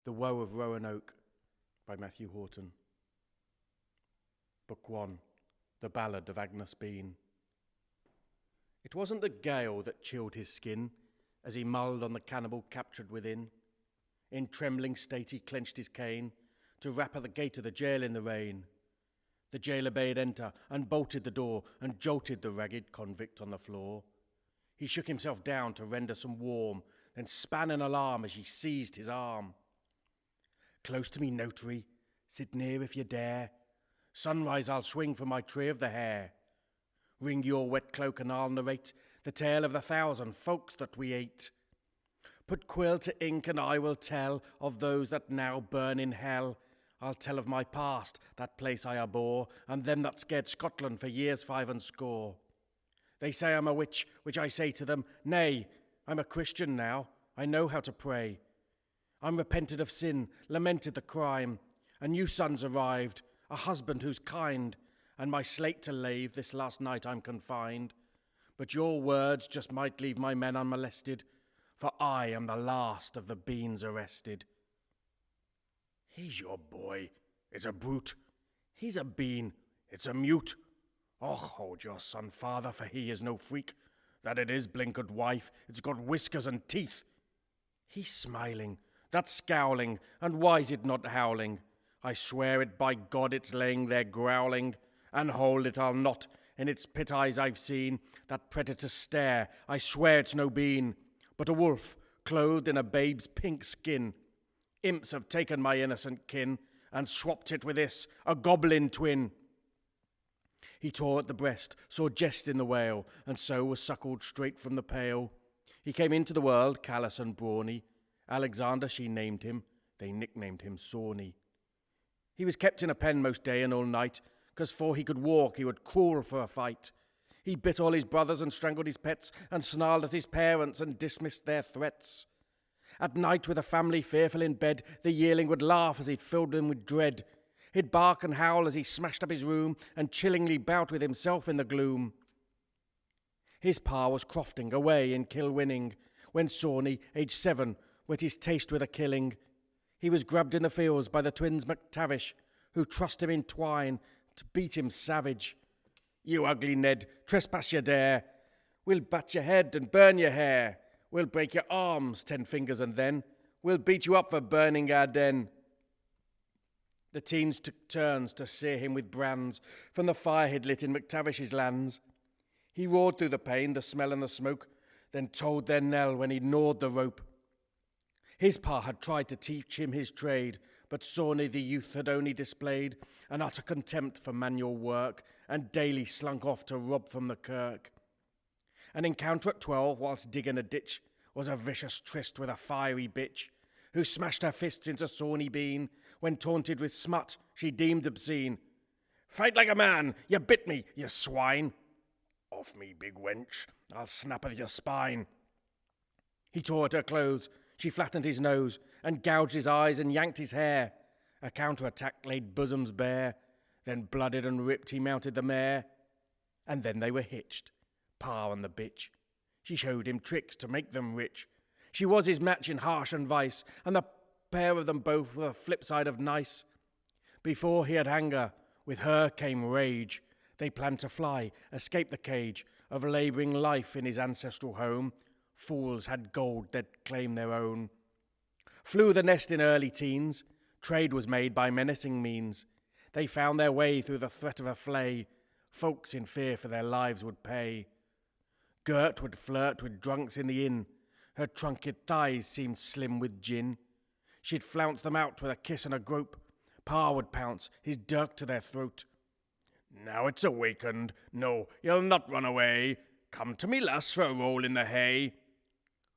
The Woe of Roanoke by Matthew Horton. Book 1. The Ballad of Agnes. It wasn't the gale that chilled his skin as he mulled on the cannibal captured within. In trembling state he clenched his cane to rap at the gate of the jail in the rain. The jailer bade enter and bolted the door and jolted the ragged convict on the floor. He shook himself down to render some warm, then span in alarm as she seized his arm. Close to me, notary, sit near if you dare. Sunrise I'll swing from my tree of the hair. Wring your wet cloak and I'll narrate the tale of the 1,000 folks that we ate. Put quill to ink and I will tell of those that now burn in hell. I'll tell of my past, that place I abhor, and them that scared Scotland for years 65. They say I'm a witch, which I say to them, nay, I'm a Christian now, I know how to pray. I'm repented of sin, lamented the crime. A new son's arrived, a husband who's kind, and my slate to lave this last night I'm confined. But your words just might leave my men unmolested, for I am the last of the beans arrested. He's your boy, it's a brute. He's a bean, it's a mute. Oh, hold your son, father, for he is no freak. That it is, blinkered wife, it's got whiskers and teeth. He's smiling, that's scowling, and why is it not howling? I swear it, by God, it's laying there growling, and hold it I'll not. In its pit eyes I've seen that predator stare. I swear it's no bean, but a wolf clothed in a babe's pink skin. Imps have taken my innocent kin and swapped it with this, a goblin twin. He tore at the breast, saw jest in the wail, and so was suckled straight from the pail. He came into the world callous and brawny. Alexander she named him, they nicknamed him Sawney. He was kept in a pen most day and all night, 'cause 'fore he could walk he would crawl for a fight. He bit all his brothers and strangled his pets, and snarled at his parents and dismissed their threats. At night, with a family fearful in bed, the yearling would laugh as he filled them with dread. He'd bark and howl as he smashed up his room, and chillingly bout with himself in the gloom. His pa was crofting away in Kilwinning, when Sawney, aged 7, wet his taste with a killing. He was grubbed in the fields by the twins McTavish, who trussed him in twine to beat him savage. You ugly Ned, trespass you dare. We'll bat your head and burn your hair. We'll break your arms, 10 fingers, and then we'll beat you up for burning our den. The teens took turns to sear him with brands from the fire he'd lit in McTavish's lands. He roared through the pain, the smell and the smoke, then told their knell when he gnawed the rope. His pa had tried to teach him his trade, but Sawney the youth had only displayed an utter contempt for manual work, and daily slunk off to rob from the kirk. An encounter at 12, whilst digging a ditch, was a vicious tryst with a fiery bitch, who smashed her fists into Sawney Bean, when taunted with smut she deemed obscene. Fight like a man, you bit me, you swine. Off me, big wench, I'll snap at your spine. He tore at her clothes, she flattened his nose, and gouged his eyes and yanked his hair. A counter-attack laid bosoms bare, then blooded and ripped he mounted the mare. And then they were hitched, pa and the bitch. She showed him tricks to make them rich. She was his match in harsh and vice, and the pair of them both were the flip side of nice. Before he had anger, with her came rage. They planned to fly, escape the cage of labouring life in his ancestral home. Fools had gold they'd claim their own. Flew the nest in early teens. Trade was made by menacing means. They found their way through the threat of a flay. Folks in fear for their lives would pay. Gert would flirt with drunks in the inn. Her trunket thighs seemed slim with gin. She'd flounce them out with a kiss and a grope. Pa would pounce, his dirk to their throat. Now it's awakened. No, you'll not run away. Come to me, lass, for a roll in the hay.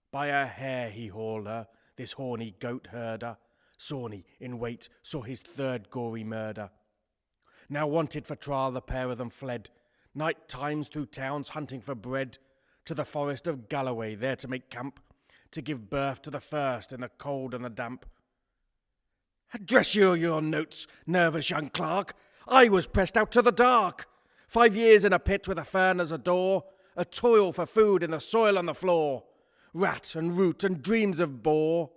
By her hair he hauled her, this horny goat herder. Sawney, in wait, saw his third gory murder. Now wanted for trial, the pair of them fled, night times through towns hunting for bread, to the forest of Galloway, there to make camp, to give birth to the first in the cold and the damp. Address you your notes, nervous young clerk. I was pressed out to the dark. 5 years in a pit with a fern as a door, a toil for food in the soil on the floor, rat and root and dreams of boar.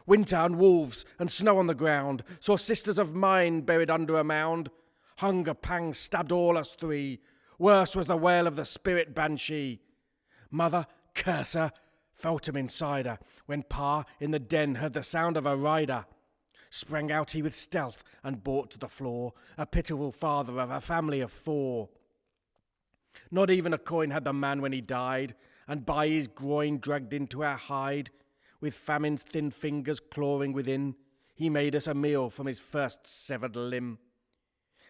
Winter and wolves and snow on the ground, saw sisters of mine buried under a mound. Hunger pangs stabbed all us three, worse was the wail of the spirit banshee. Mother, curse her, felt him inside her, when Pa in the den heard the sound of a rider. Sprang out he with stealth and brought to the floor a pitiful father of a family of 4. Not even a coin had the man when he died, and by his groin dragged into our hide, with famine's thin fingers clawing within, he made us a meal from his first severed limb.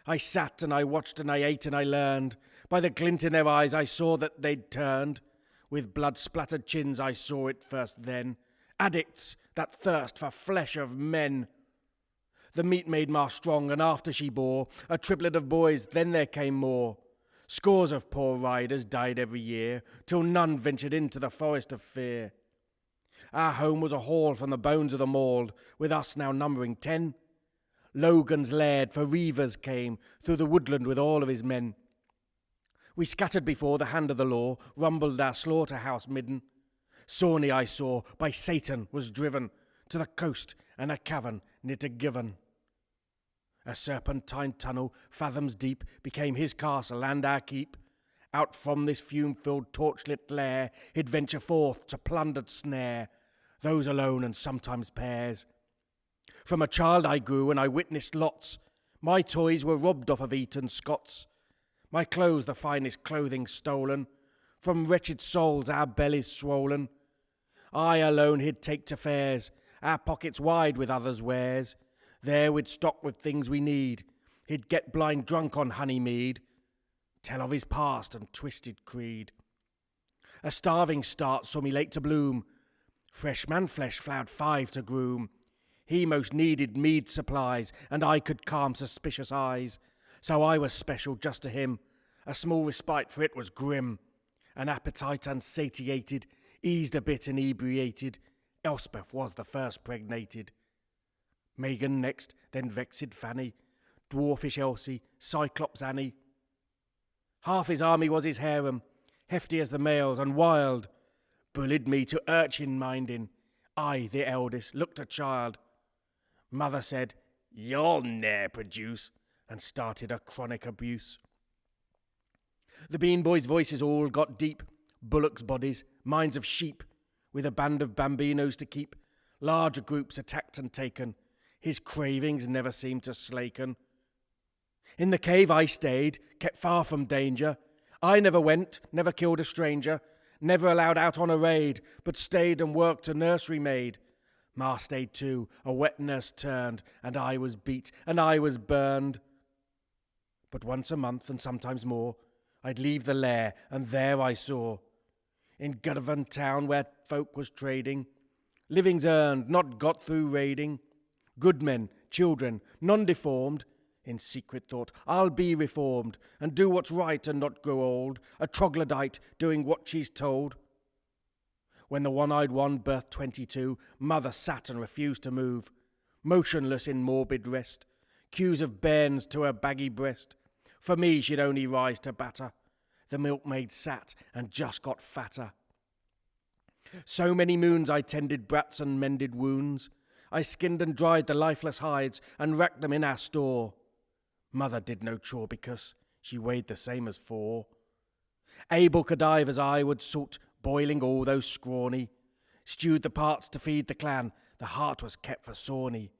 I sat and I watched and I ate and I learned. By the glint in their eyes I saw that they'd turned. With blood-splattered chins I saw it first then. Addicts that thirst for flesh of men. The meat made Ma strong, and after she bore a triplet of boys, then there came more. Scores of poor riders died every year, till none ventured into the forest of fear. Our home was a hall from the bones of the mauled, with us now numbering 10. Logan's laird for reavers came through the woodland with all of his men. We scattered before the hand of the law, rumbled our slaughterhouse midden. Sawney I saw by Satan was driven to the coast and a cavern near to Given. A serpentine tunnel fathoms deep became his castle and our keep. Out from this fume-filled torchlit lair he'd venture forth to plundered snare, those alone and sometimes pairs. From a child I grew and I witnessed lots. My toys were robbed off of Eton Scots. My clothes the finest clothing stolen. From wretched souls our bellies swollen. I alone he'd take to fairs, our pockets wide with others' wares. There we'd stock with things we need. He'd get blind drunk on honey mead. Tell of his past and twisted creed. A starving start saw me late to bloom. Fresh man flesh flowered 5 to groom. He most needed mead supplies, and I could calm suspicious eyes. So I was special just to him. A small respite, for it was grim. An appetite unsatiated, eased a bit inebriated. Elspeth was the first pregnated. Megan next, then vexed Fanny. Dwarfish Elsie, Cyclops Annie. Half his army was his harem, hefty as the males and wild. Bullied me to urchin minding. I, the eldest, looked a child. Mother said, "You'll ne'er produce," and started a chronic abuse. The bean boys' voices all got deep. Bullocks' bodies, minds of sheep, with a band of bambinos to keep. Larger groups attacked and taken. His cravings never seemed to slacken. In the cave I stayed, kept far from danger. I never went, never killed a stranger, never allowed out on a raid, but stayed and worked a nursery maid. Ma stayed too, a wet nurse turned, and I was beat, and I was burned. But once a month, and sometimes more, I'd leave the lair, and there I saw, in Govan town where folk was trading, livings earned, not got through raiding, good men, children, none deformed. In secret thought, I'll be reformed, and do what's right and not grow old, a troglodyte doing what she's told. When the one-eyed one birthed 22, mother sat and refused to move, motionless in morbid rest, cues of bairns to her baggy breast. For me she'd only rise to batter. The milkmaid sat and just got fatter. So many moons I tended brats and mended wounds. I skinned and dried the lifeless hides and racked them in our store. Mother did no chore because she weighed the same as 4. Able cadivers I would salt, boiling all those scrawny. Stewed the parts to feed the clan, the heart was kept for Sawney.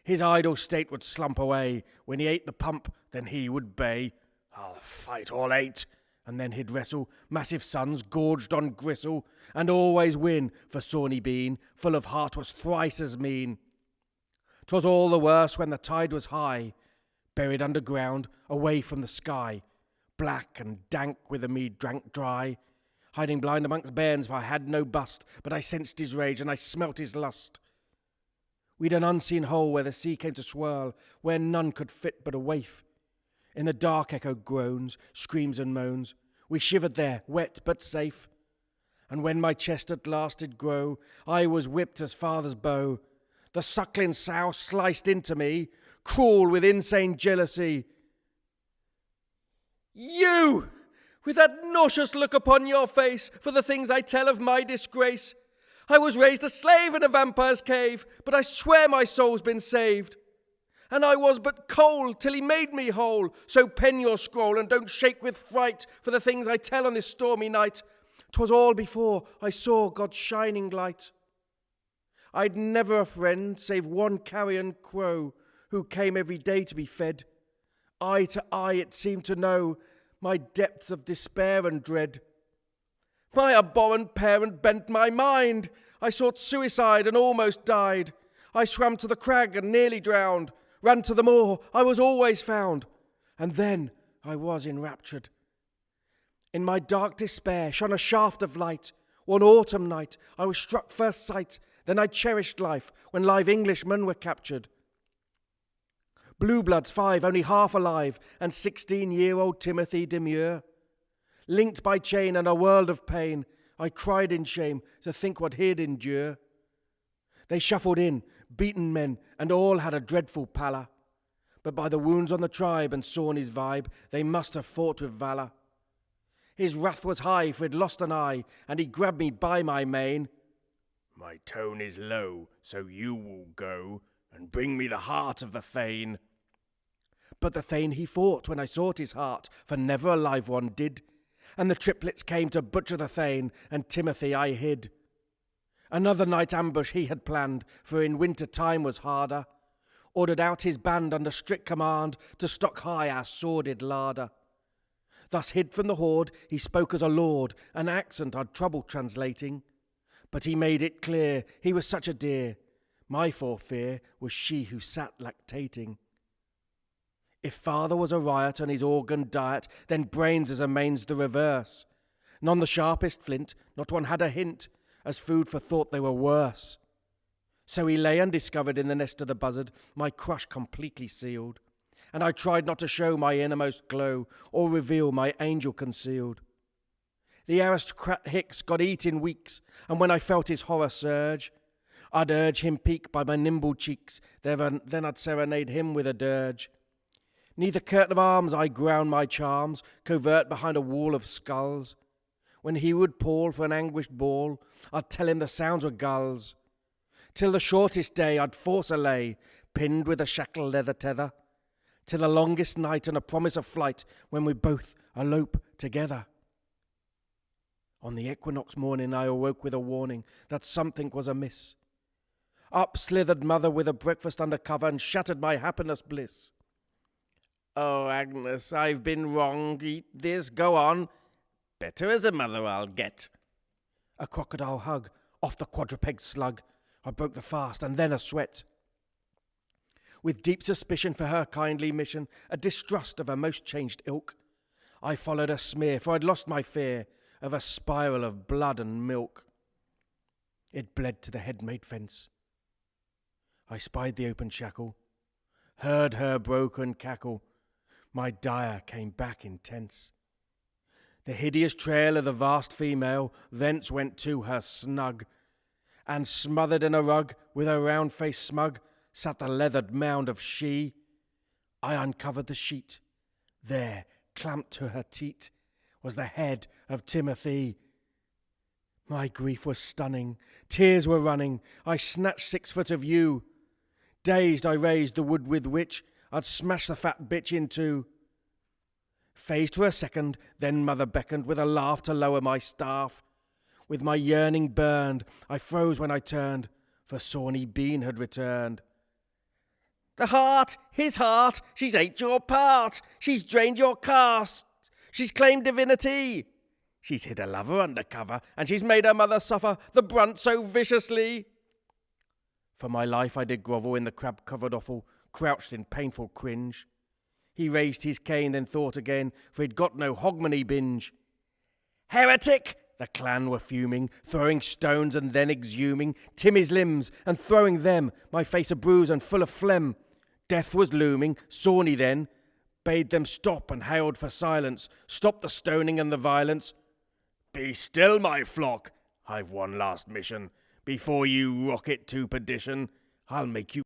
His idle state would slump away. When he ate the pump, then he would bay, "I'll fight all 8," and then he'd wrestle massive sons gorged on gristle, and always win, for Sawney Bean, full of heart, was thrice as mean. 'Twas all the worse when the tide was high, buried underground, away from the sky, black and dank with the mead drank dry, hiding blind amongst bairns, for I had no bust, but I sensed his rage and I smelt his lust. We'd an unseen hole where the sea came to swirl, where none could fit but a waif. In the dark echoed groans, screams and moans. We shivered there, wet but safe. And when my chest at last did grow, I was whipped as father's bow. The suckling sow sliced into me, cruel with insane jealousy. "You, with that nauseous look upon your face, for the things I tell of my disgrace, I was raised a slave in a vampire's cave, but I swear my soul's been saved. And I was but cold till he made me whole. So pen your scroll and don't shake with fright for the things I tell on this stormy night. 'Twas all before I saw God's shining light. I'd never a friend save one carrion crow who came every day to be fed. Eye to eye it seemed to know my depths of despair and dread. My abhorrent parent bent my mind. I sought suicide and almost died. I swam to the crag and nearly drowned. Ran to the moor, I was always found. And then I was enraptured. In my dark despair shone a shaft of light. One autumn night I was struck first sight. Then I cherished life when live Englishmen were captured. Blue bloods 5, only half alive, and 16-year-old Timothy Demure. Linked by chain and a world of pain, I cried in shame to think what he'd endure. They shuffled in, beaten men, and all had a dreadful pallor. But by the wounds on the tribe and Sawneys' vibe, they must have fought with valour. His wrath was high, for he'd lost an eye, and he grabbed me by my mane. My tone is low, so you will go and bring me the heart of the Thane. But the Thane he fought when I sought his heart, for never a live one did. And the triplets came to butcher the Thane, and Timothy I hid. Another night ambush he had planned, for in winter time was harder. Ordered out his band under strict command to stock high our sordid larder. Thus hid from the horde, he spoke as a lord, an accent I'd trouble translating. But he made it clear he was such a dear. My forefear was she who sat lactating. If father was a riot on his organ diet, then brains as a mains the reverse. None the sharpest flint, not one had a hint, as food for thought they were worse. So he lay undiscovered in the nest of the buzzard, my crush completely sealed. And I tried not to show my innermost glow, or reveal my angel concealed. The aristocrat Hicks got eat in weeks, and when I felt his horror surge, I'd urge him peak by my nimble cheeks, then I'd serenade him with a dirge. Neath a curtain of arms I ground my charms, covert behind a wall of skulls. When he would pawl for an anguished bawl, I'd tell him the sounds were gulls. Till the shortest day I'd force a lay, pinned with a shackle leather tether, till the longest night and a promise of flight, when we both elope together. On the equinox morning I awoke with a warning that something was amiss. Up slithered mother with a breakfast under cover and shattered my happiness bliss. Oh, Agnes, I've been wrong. Eat this, go on. Better as a mother I'll get. A crocodile hug off the quadruped slug. I broke the fast and then a sweat. With deep suspicion for her kindly mission, a distrust of her most changed ilk, I followed a smear, for I'd lost my fear of a spiral of blood and milk. It bled to the head-made fence. I spied the open shackle, heard her broken cackle. My dire came back intense. The hideous trail of the vast female thence went to her snug, and smothered in a rug, with her round face smug, sat the leathered mound of she. I uncovered the sheet. There, clamped to her teat, was the head of Timothy. My grief was stunning. Tears were running. I snatched 6 foot of yew. Dazed, I raised the wood with which I'd smash the fat bitch in two. Phased for a second, then mother beckoned with a laugh to lower my staff. With my yearning burned, I froze when I turned, for Sawney Bean had returned. The heart, his heart, she's ate your part, she's drained your caste, she's claimed divinity. She's hid a lover under cover, and she's made her mother suffer the brunt so viciously. For my life I did grovel in the crab-covered offal, crouched in painful cringe. He raised his cane, then thought again, for he'd got no hogmanay binge. Heretic! The clan were fuming, throwing stones and then exhuming Timmy's limbs, and throwing them, my face a bruise and full of phlegm. Death was looming. Sawney then bade them stop and hailed for silence. Stop the stoning and the violence. Be still, my flock. I've one last mission. Before you rocket to perdition, I'll make you